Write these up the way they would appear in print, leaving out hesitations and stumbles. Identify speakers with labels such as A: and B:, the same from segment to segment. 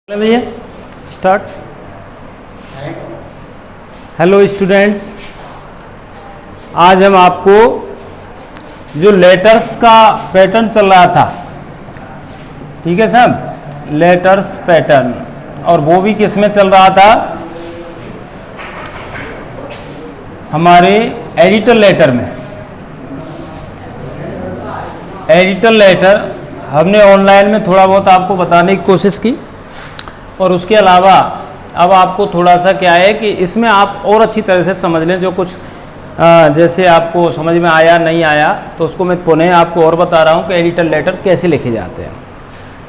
A: भैया start. Hello students, आज हम आपको जो लेटर्स का पैटर्न चल रहा था, ठीक है साहब, लेटर्स पैटर्न, और वो भी किस में चल रहा था, हमारे एडिटर लेटर में। एडिटर लेटर हमने ऑनलाइन में थोड़ा बहुत आपको बताने की कोशिश की, और उसके अलावा अब आपको थोड़ा सा क्या है कि इसमें आप और अच्छी तरह से समझ लें। जो कुछ जैसे आपको समझ में आया नहीं आया तो उसको मैं पुनः आपको और बता रहा हूँ कि एडिटर लेटर कैसे लिखे जाते हैं।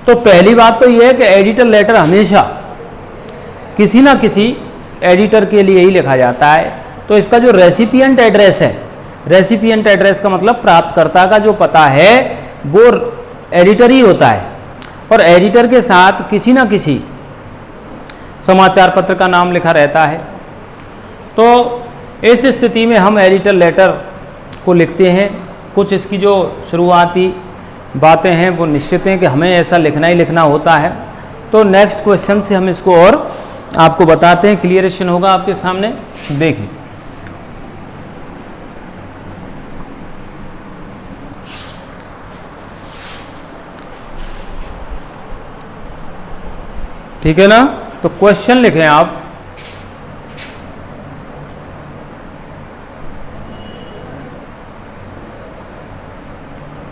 A: तो पहली बात तो ये है कि एडिटर लेटर हमेशा किसी ना किसी एडिटर के लिए ही लिखा जाता है। तो इसका जो रेसिपिएंट एड्रेस है, रेसिपिएंट एड्रेस का मतलब प्राप्तकर्ता का जो पता है वो एडिटर ही होता है, और एडिटर के साथ किसी ना किसी समाचार पत्र का नाम लिखा रहता है। तो इस स्थिति में हम एडिटर लेटर को लिखते हैं। कुछ इसकी जो शुरुआती बातें हैं वो निश्चित हैं कि हमें ऐसा लिखना ही लिखना होता है। तो नेक्स्ट क्वेश्चन से हम इसको और आपको बताते हैं, क्लियरेशन होगा आपके सामने। देखिए, ठीक है ना। तो क्वेश्चन लिखें आप,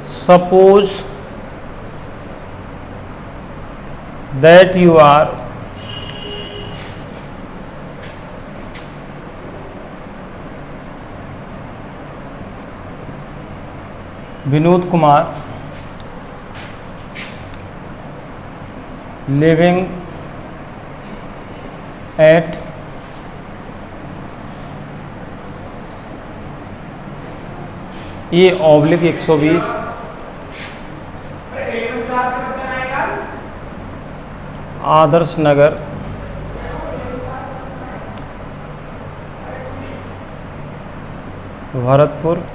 A: suppose that you are Vinod Kumar living at A/120 Adarsh Nagar Bharatpur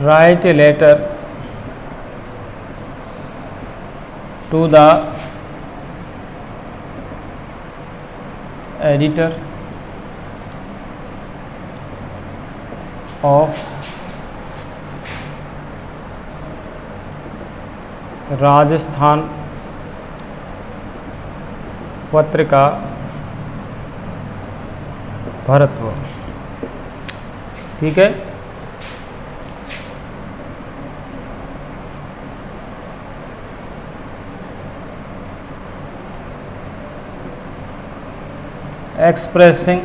A: write a letter to the editor of Rajasthan Patrika Bharatpur. ठीक है, expressing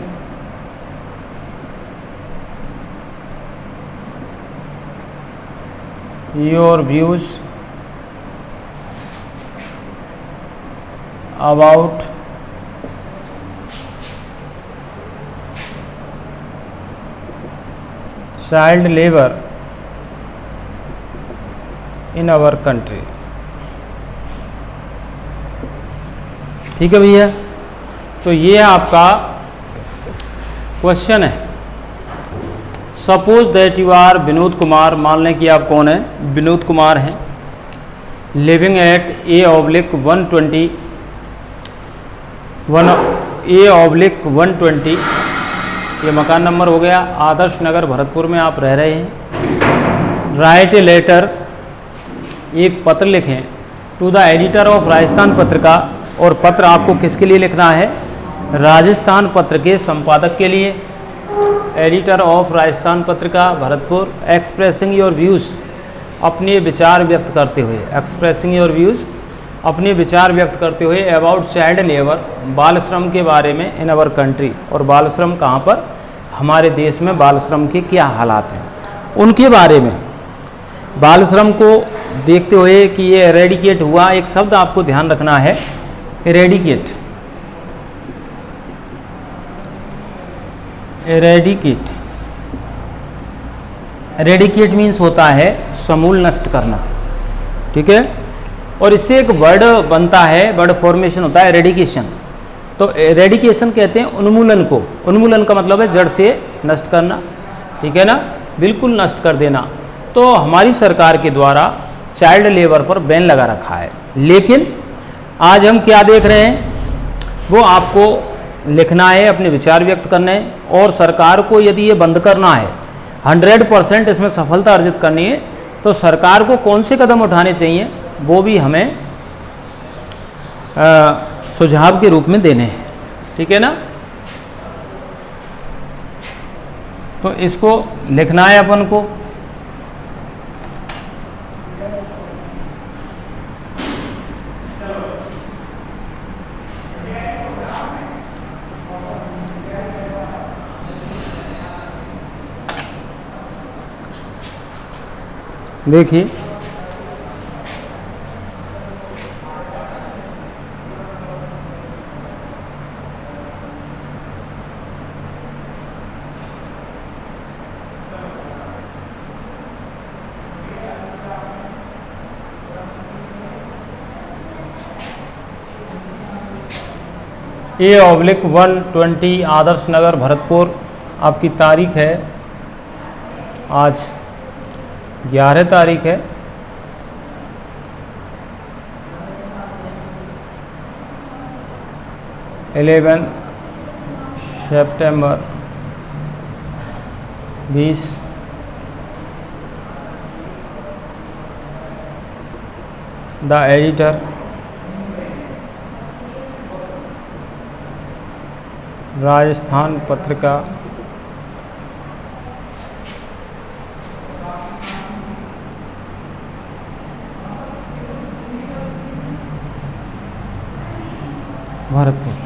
A: your views about child labor in our country। ठीक है भैया, तो ये आपका क्वेश्चन है। Suppose that you are Vinod Kumar, मान लें कि आप कौन है, विनोद कुमार हैं, लिविंग एट A/120 ये मकान नंबर हो गया, आदर्श नगर भरतपुर में आप रह रहे हैं। राइट ए लेटर, एक पत्र लिखें, to the editor of Rajasthan Patrika, और पत्र आपको किसके लिए लिखना है, राजस्थान पत्र के संपादक के लिए, editor of Rajasthan Patrika Bharatpur. Expressing your views, अपने विचार व्यक्त करते हुए, एक्सप्रेसिंग योर व्यूज़, अपने विचार व्यक्त करते हुए, अबाउट चाइल्ड लेबर, बाल श्रम के बारे में, इन अवर कंट्री, और बाल श्रम कहाँ पर, हमारे देश में बाल श्रम के क्या हालात हैं उनके बारे में। बाल श्रम को देखते हुए कि ये एरेडिकेट हुआ, एक शब्द आपको ध्यान रखना है, एरेडिकेट, एरेडिकेट, एरेडिकेट मीन्स होता है समूल नष्ट करना। ठीक है, और इससे एक वर्ड बनता है, वर्ड फॉर्मेशन होता है एरेडिकेशन। तो एरेडिकेशन कहते हैं उन्मूलन को। उन्मूलन का मतलब है जड़ से नष्ट करना, ठीक है ना, बिल्कुल नष्ट कर देना। तो हमारी सरकार के द्वारा चाइल्ड लेबर पर बैन लगा रखा है, लेकिन आज हम क्या देख रहे हैं, वो आपको लिखना है, अपने विचार व्यक्त करने हैं, और सरकार को यदि ये बंद करना है, 100% इसमें सफलता अर्जित करनी है, तो सरकार को कौन से कदम उठाने चाहिए वो भी हमें सुझाव के रूप में देने हैं, ठीक है ना। तो इसको लिखना है अपन को। देखिए A/120 आदर्श नगर भरतपुर। आपकी तारीख है आज 11 तारीख है, सितंबर 20। The editor, Rajasthan Patrika, Bharatpur.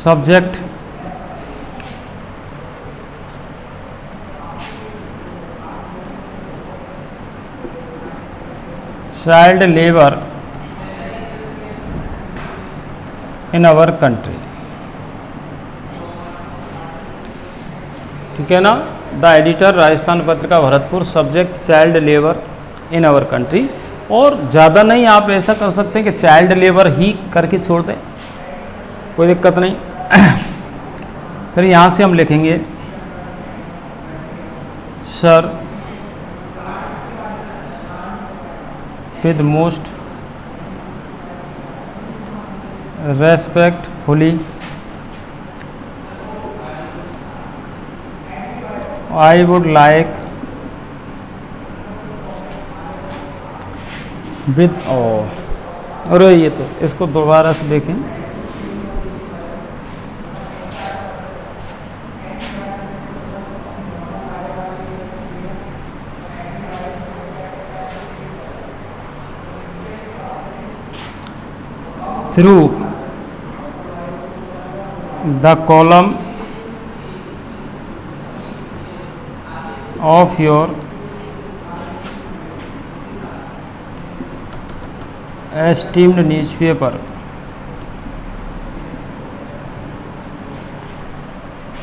A: Subject child labour in our country, ठीक है ना। The editor, Rajasthan Patrika Bharatpur. Subject child labour in our country. और ज़्यादा नहीं, आप ऐसा कर सकते हैं कि चाइल्ड लेबर ही करके छोड़ दें, कोई दिक्कत नहीं। फिर यहाँ से हम लिखेंगे sir with most respectfully I would like with और ये तो इसको दोबारा से देखें। Through the column of your esteemed newspaper,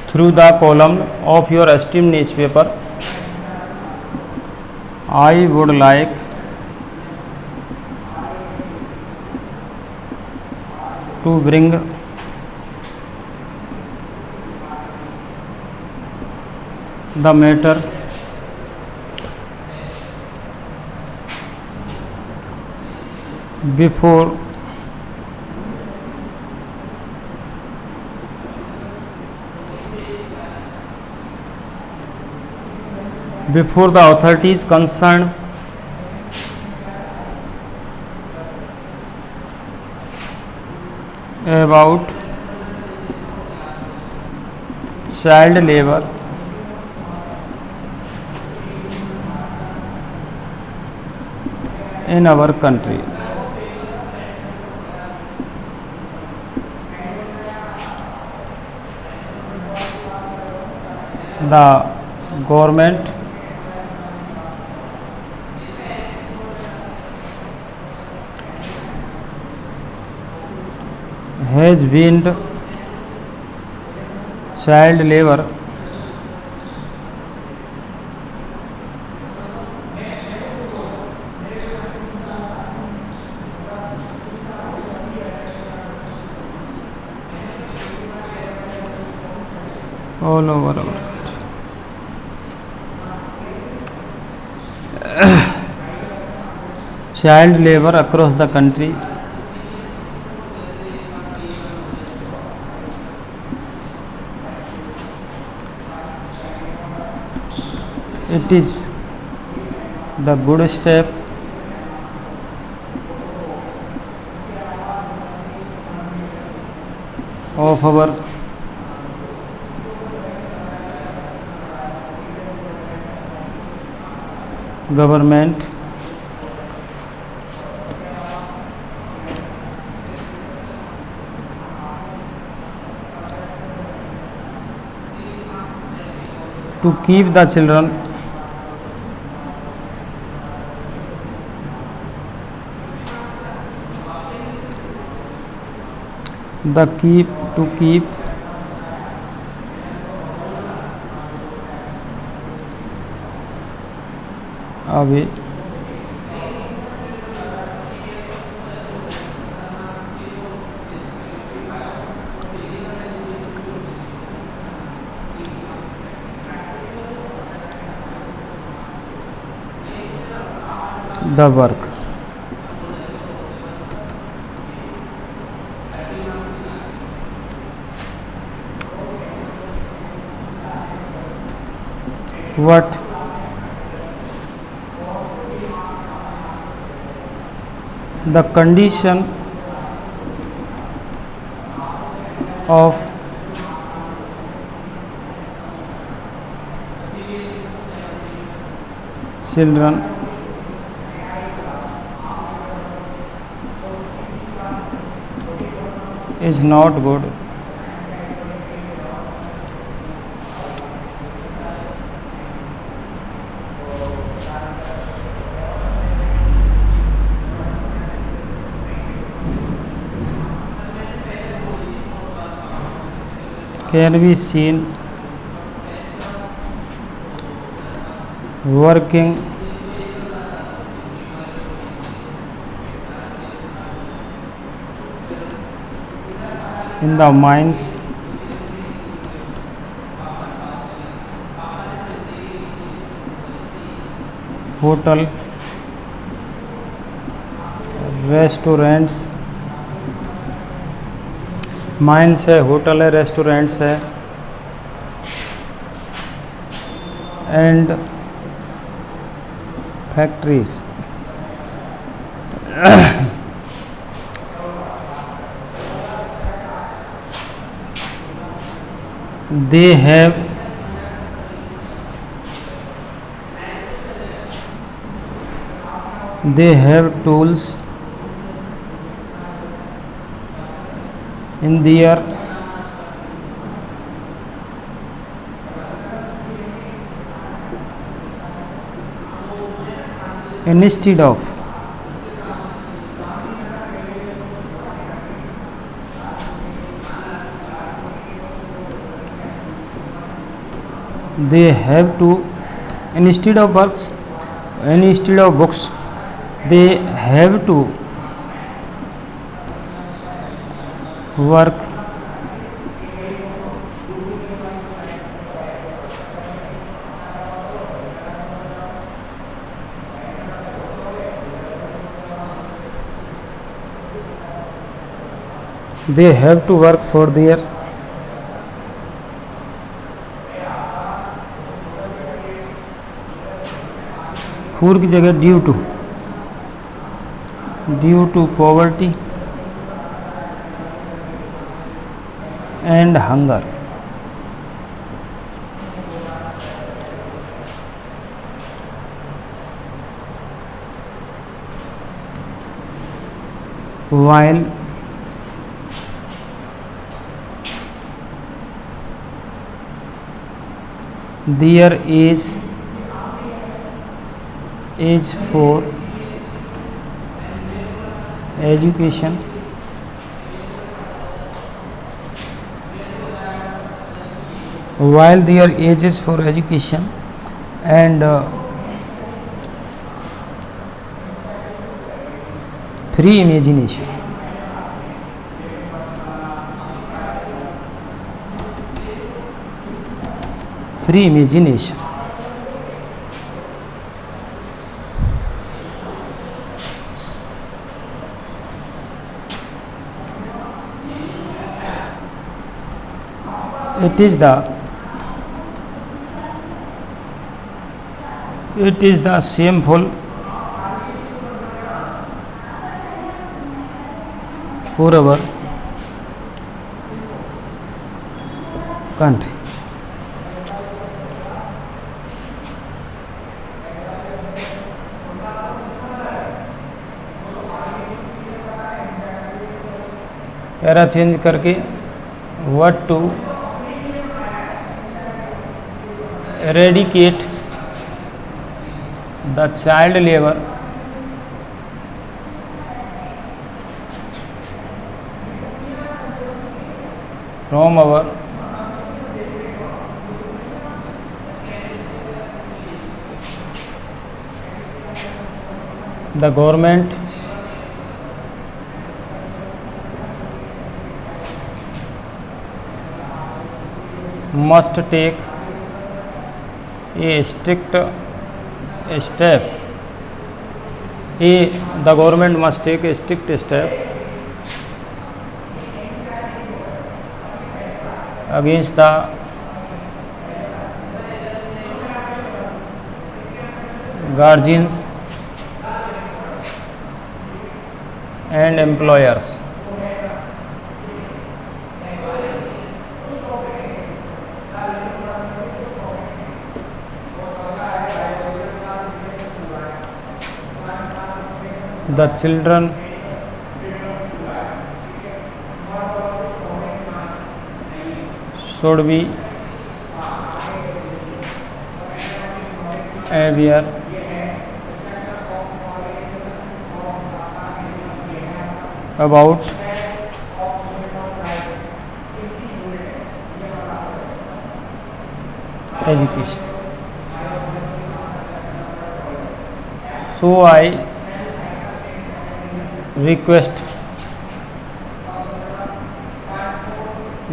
A: through the column of your esteemed newspaper, I would like to bring the matter before the authorities concerned about child labor in our country. The government has banned child labor all over child labour across the country, it is the good step of our government to keep the children to keep away the work. What the condition of children is not good. Can be seen working in the mines, hotel, restaurants, mines है, hotel है, restaurants है, and factories. they have tools in their instead of they have to instead of books they have to work for their फूर की जगह due to poverty and hunger. while there is age for education, while there age is for education and free imagination, free imagination. It is the shameful for our country. Para change करके what to eradicate the child labor from our the government must take a strict step. The government must take a strict step against the guardians and employers. The children should be aware about education. So I request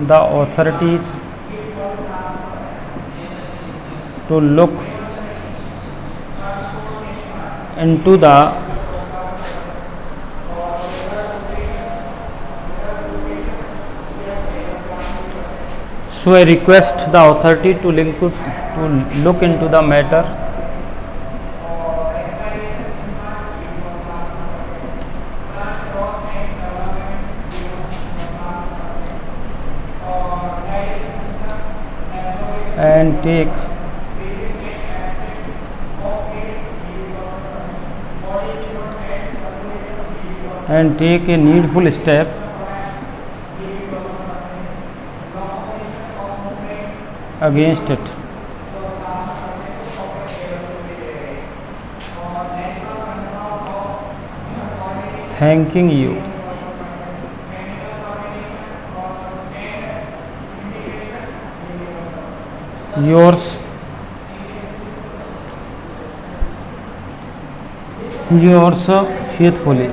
A: the authorities to look into the look into the matter and take a needful step against it. Thanking you. Yours faithfully.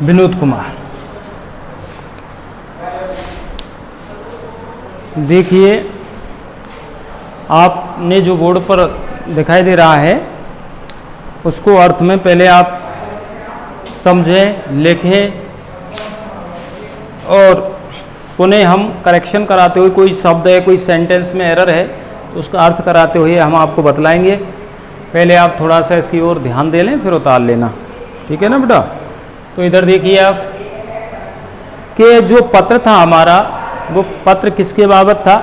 A: Vinod Kumar. देखिए आपने जो board पर दिखाई दे रहा है उसको अर्थ में पहले आप समझें, लिखें और पुनः हम करेक्शन कराते हुए कोई शब्द है, कोई सेंटेंस में एरर है तो उसका अर्थ कराते हुए हम आपको बतलाएंगे। पहले आप थोड़ा सा इसकी ओर ध्यान दे लें, फिर उतार लेना, ठीक है ना बेटा। तो इधर देखिए आप कि जो पत्र था हमारा वो पत्र किसके बाबत था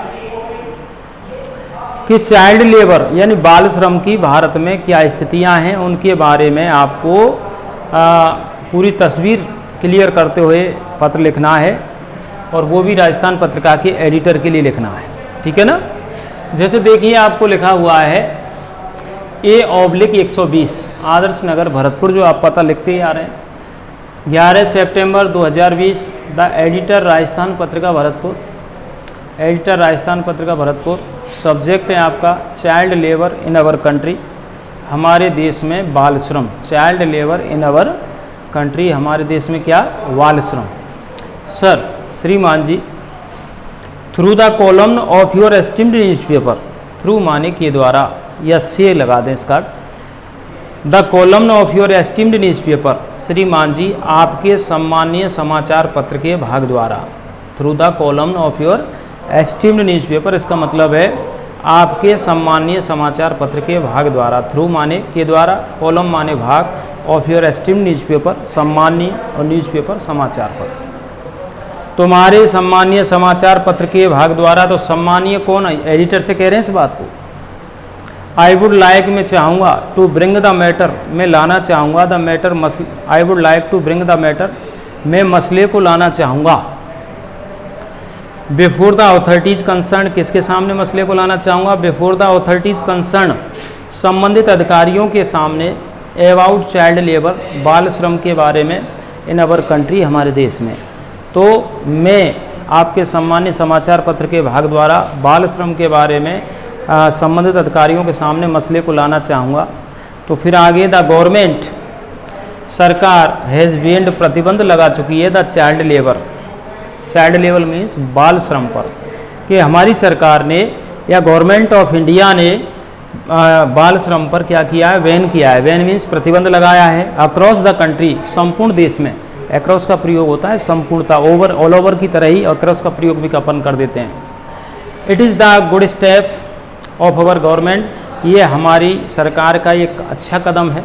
A: कि चाइल्ड लेबर यानी बाल श्रम की भारत में क्या स्थितियां हैं उनके बारे में आपको पूरी तस्वीर क्लियर करते हुए पत्र लिखना है और वो भी राजस्थान पत्रिका के एडिटर के लिए लिखना है, ठीक है ना। जैसे देखिए आपको लिखा हुआ है A/120 आदर्श नगर भरतपुर, जो आप पता लिखते ही आ रहे हैं। 11 सितंबर 2020 the editor Rajasthan Patrika Bharatpur, editor Rajasthan Patrika Bharatpur. Subject है आपका child labour in our country. हमारे देश में बाल श्रम, child labour in our country, हमारे देश में क्या, बाल श्रम। सर, श्रीमान जी, through the column of your esteemed newspaper, through माने के द्वारा, या से लगा दें इसका, the column of your esteemed newspaper, श्रीमान जी आपके सम्मानीय समाचार पत्र के भाग द्वारा, through the column of your esteemed newspaper, इसका मतलब है आपके सम्मानीय समाचार पत्र के भाग द्वारा, थ्रू माने के द्वारा, कॉलम माने भाग, ऑफ योर एस्टीम्ड न्यूज़पेपर सम्मानीय, और न्यूज़पेपर समाचार पत्र, तुम्हारे सम्मानीय समाचार पत्र के भाग द्वारा। तो सम्मानीय कौन, एडिटर से कह रहे हैं इस बात को। आई वुड लाइक, मैं चाहूँगा, टू ब्रिंग द मैटर, मैं लाना चाहूँगा, द मैटर मसल, I would like to bring the matter, मैं मसले को लाना चाहूँगा, बिफोर द अथॉरिटीज़ कंसर्न, किसके सामने मसले को लाना चाहूँगा, बिफोर द अथॉरिटीज़ कंसर्न, संबंधित अधिकारियों के सामने, अबाउट चाइल्ड लेबर, बाल श्रम के बारे में, इन अवर कंट्री, हमारे देश में। तो मैं आपके सम्मानीय समाचार पत्र के भाग द्वारा बाल श्रम के बारे में संबंधित अधिकारियों के सामने मसले को लाना चाहूँगा। तो फिर आगे, द गवर्नमेंट, सरकार, हैज़ बेन्ड, प्रतिबंध लगा चुकी है, the child labour, child labour means बाल श्रम पर, कि हमारी सरकार ने या गवर्नमेंट ऑफ इंडिया ने बाल श्रम पर क्या किया है, बैन किया है। बैन मीन्स प्रतिबंध लगाया है, अक्रॉस द कंट्री, संपूर्ण देश में। अक्रॉस का प्रयोग होता है संपूर्णता, ओवर, ऑल ओवर की तरह ही अक्रॉस का प्रयोग भी अपन कर देते हैं। It is the good step of our government, ये हमारी सरकार का एक अच्छा कदम है,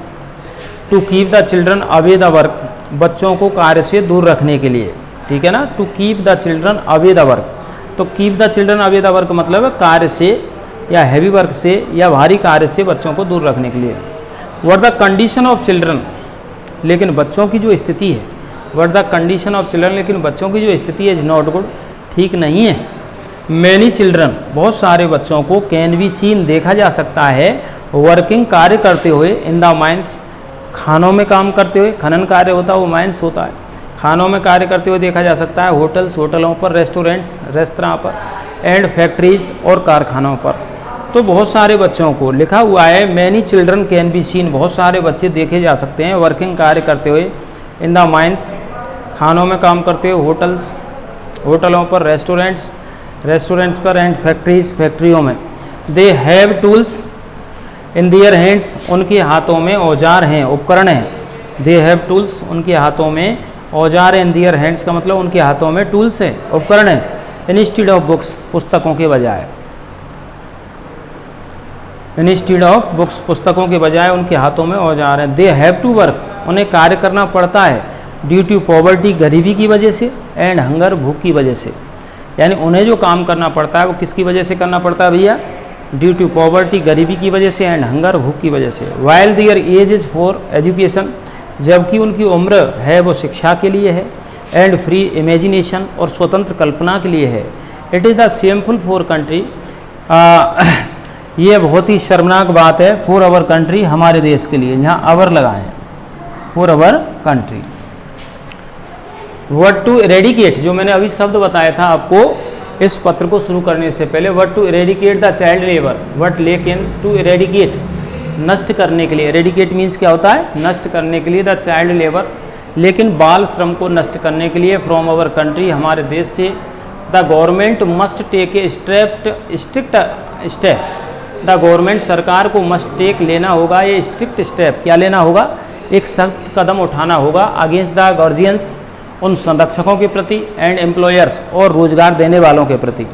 A: to keep the children away the work, बच्चों को कार्य से दूर रखने के लिए, ठीक है ना, to keep the children away the work. तो keep the children away the work मतलब है कार्य से या हैवी वर्क से या भारी कार्य से बच्चों को दूर रखने के लिए। What the condition of children, लेकिन बच्चों की जो स्थिति है, what the condition of children, लेकिन बच्चों की जो स्थिति है, इज नॉट गुड, ठीक नहीं है। मैनी चिल्ड्रन, बहुत सारे बच्चों को, कैन बी सीन, देखा जा सकता है, वर्किंग, कार्य करते हुए, इन द माइंस, खानों में काम करते हुए, खनन कार्य होता है वो माइंस होता है, खानों में कार्य करते हुए देखा जा सकता है, होटल्स, होटलों पर, रेस्टोरेंट्स, रेस्तरां पर, एंड फैक्ट्रीज, और कारखानों पर। तो बहुत सारे बच्चों को लिखा हुआ है, many children can be seen, बहुत सारे बच्चे देखे जा सकते हैं, वर्किंग, कार्य करते हुए, इन द माइंस, खानों में काम करते हुए, होटल्स, होटलों पर, रेस्टोरेंट्स, रेस्टोरेंट्स पर, एंड फैक्ट्रीज, फैक्ट्रियों में। They have tools in their hands, उनके हाथों में औजार हैं, उपकरण हैं। दे हैव टूल्स, उनके हाथों में औजार इन देयर हैंड्स का मतलब उनके हाथों में टूल्स हैं, उपकरण हैं। इंस्टीड ऑफ बुक्स, पुस्तकों के बजाय, इंस्टीड ऑफ बुक्स, पुस्तकों के बजाय उनके हाथों में औजार हैं। दे हैव टू वर्क, उन्हें कार्य करना पड़ता है, ड्यू टू पॉवर्टी, गरीबी की वजह से, एंड हंगर, भूख की वजह से। यानी उन्हें जो काम करना पड़ता है वो किसकी वजह से करना पड़ता है भैया, ड्यू टू पॉवर्टी, गरीबी की वजह से, एंड हंगर, भूख की वजह से। While their age is for education, जबकि उनकी उम्र है वो शिक्षा के लिए है, एंड फ्री इमेजिनेशन, और स्वतंत्र कल्पना के लिए है। It is the shameful for country, ये बहुत ही शर्मनाक बात है, फॉर अवर कंट्री, हमारे देश के लिए, यहाँ अवर लगाएं, for our country. What to eradicate, जो मैंने अभी शब्द बताया था आपको इस पत्र को शुरू करने से पहले, what to eradicate the child labour, what, लेकिन, टू इरेडिकेट, नष्ट करने के लिए, इरेडिकेट मीन्स क्या होता है, नष्ट करने के लिए, द चाइल्ड लेबर, लेकिन बाल श्रम को नष्ट करने के लिए, फ्रॉम अवर कंट्री, हमारे देश से, the government must take a strict step, the government, सरकार को मस्ट टेक, लेना होगा, ये स्ट्रिक्ट स्टेप, क्या लेना होगा, एक सख्त कदम उठाना होगा, अगेंस्ट द गार्जियंस, उन संरक्षकों के प्रति, एंड एम्प्लॉयर्स, और रोजगार देने वालों के प्रति।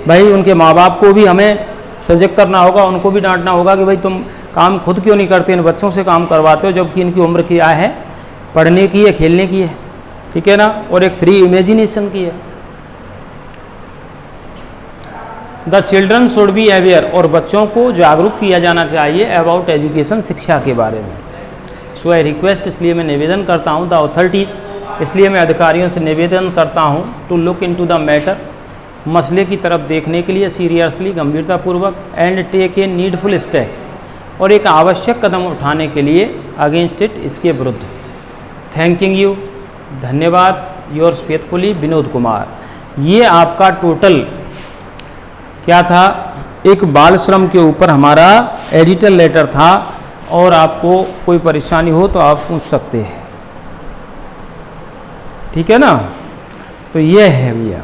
A: भाई उनके माँ बाप को भी हमें सजग करना होगा, उनको भी डांटना होगा कि भाई तुम काम खुद क्यों नहीं करते, इन बच्चों से काम करवाते हो, जबकि इनकी उम्र क्या है, पढ़ने की है, खेलने की है, ठीक है ना, और एक फ्री इमेजिनेशन की है। The children should be aware, और बच्चों को जागरूक किया जाना चाहिए, अबाउट एजुकेशन, शिक्षा के बारे में। सो आई रिक्वेस्ट, इसलिए मैं निवेदन करता हूँ, द अथॉरिटीज़, इसलिए मैं अधिकारियों से निवेदन करता हूँ, to look into the matter, मसले की तरफ देखने के लिए, सीरियसली, गंभीरतापूर्वक, and take a needful step, और एक आवश्यक कदम उठाने के लिए, अगेंस्ट इट, इसके विरुद्ध। थैंकिंग यू, धन्यवाद, योर्स फेथफुली विनोद कुमार। ये आपका टोटल क्या था, एक बाल श्रम के ऊपर हमारा एडिटर लेटर था, और आपको कोई परेशानी हो तो आप पूछ सकते हैं, ठीक है ना। तो ये है भैया।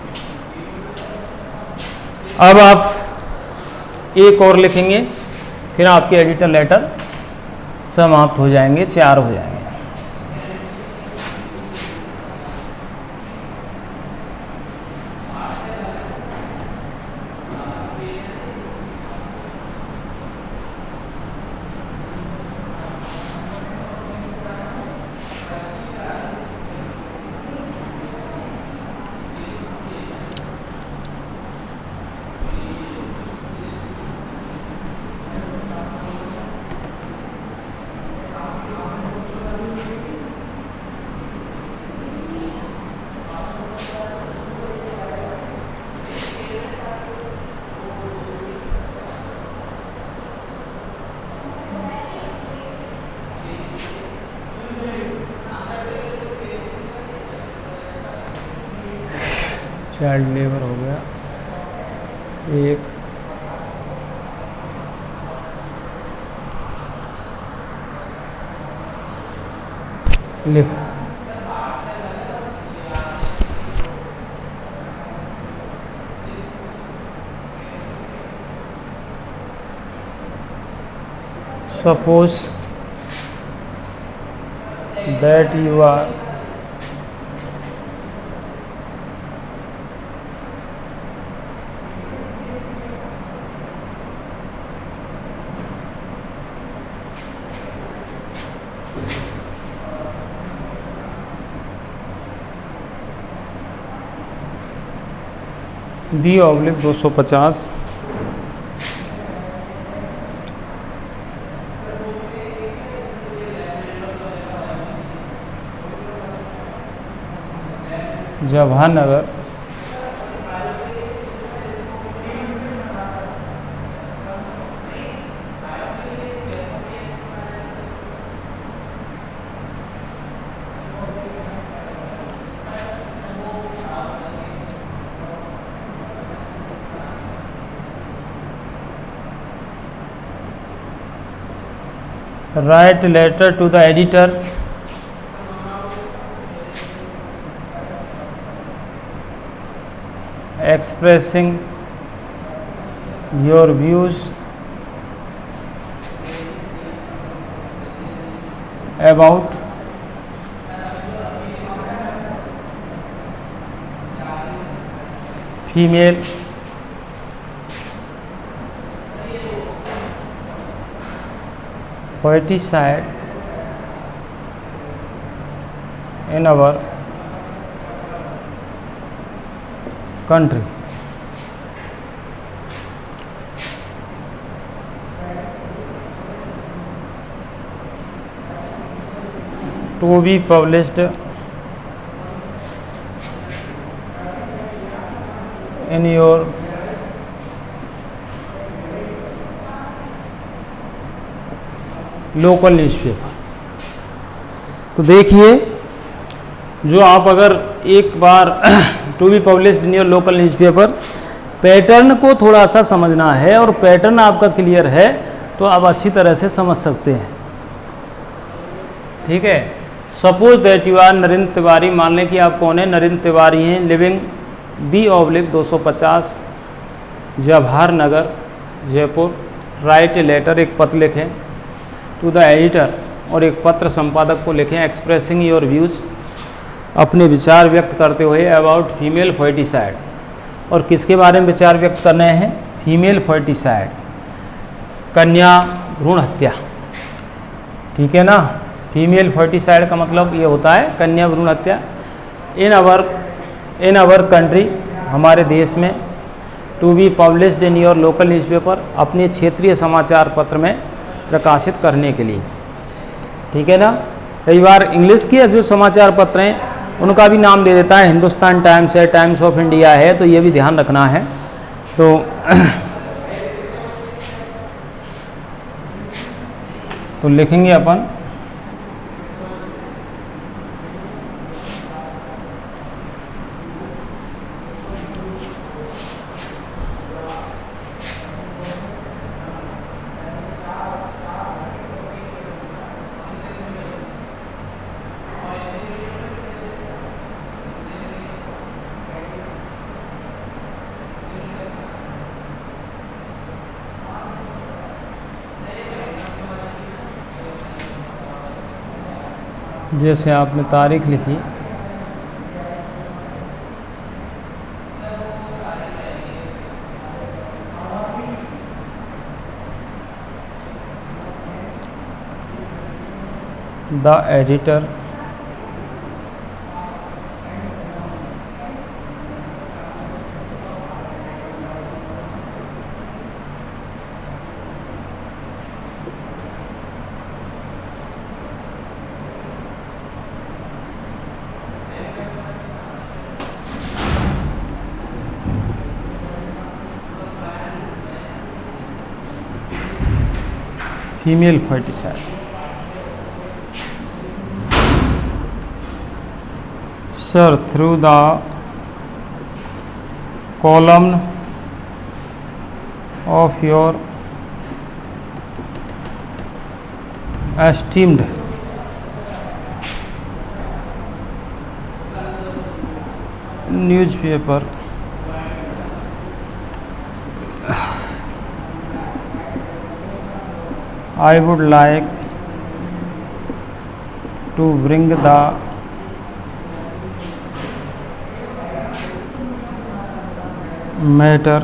A: अब आप एक और लिखेंगे, फिर आपके एडिटर लेटर समाप्त हो जाएंगे, 4 हो जाएंगे। चाइल्ड लेबर हो गया एक, लिखो suppose that you are B/250 Jawahar Nagar write letter to the editor expressing your views about female feticide in our country. To be published in your local newspaper. तो देखिए, जो आप अगर एक बार to be published in your local newspaper, pattern को थोड़ा सा समझना है और पैटर्न आपका क्लियर है तो आप अच्छी तरह से समझ सकते हैं, ठीक है। Suppose that you are Narendra Tiwari, मान लें कि आप कौन है, नरेंद्र तिवारी हैं, living B/250 Jawahar Nagar Jaipur. Write a letter, एक पत्र लिखें टू द एडिटर, और एक पत्र संपादक को लिखें एक्सप्रेसिंग योर व्यूज़, अपने विचार व्यक्त करते हुए अबाउट फीमेल फर्टिसाइड। और किसके बारे में विचार व्यक्त करने हैं, फीमेल फर्टिसाइड, कन्या भ्रूण हत्या, ठीक है ना। फीमेल फर्टिसाइड का मतलब ये होता है कन्या भ्रूण हत्या। इन आवर कंट्री, हमारे देश में। To be published in your local newspaper, अपने क्षेत्रीय समाचार पत्र में प्रकाशित करने के लिए, ठीक है ना। कई बार इंग्लिश के जो समाचार पत्र हैं उनका भी नाम दे देता है, हिंदुस्तान टाइम्स है, टाइम्स ऑफ इंडिया है, तो ये भी ध्यान रखना है। तो लिखेंगे अपन जैसे आपने तारीख लिखी, the editor female foeticide. Sir, through the column of your esteemed newspaper, I would like to bring the matter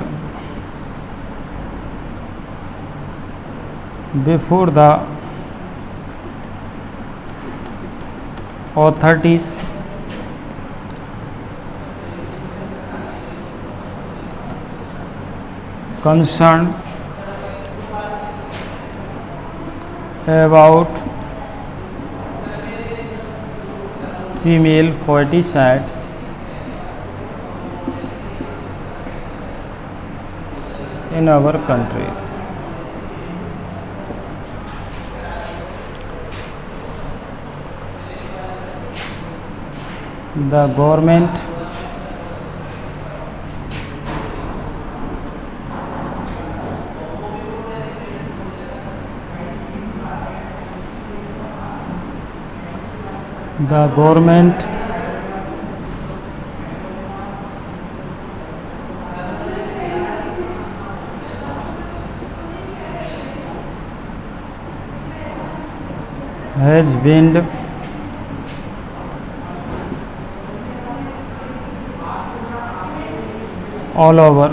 A: before the authorities concerned about female foeticide in our country. The government has been all over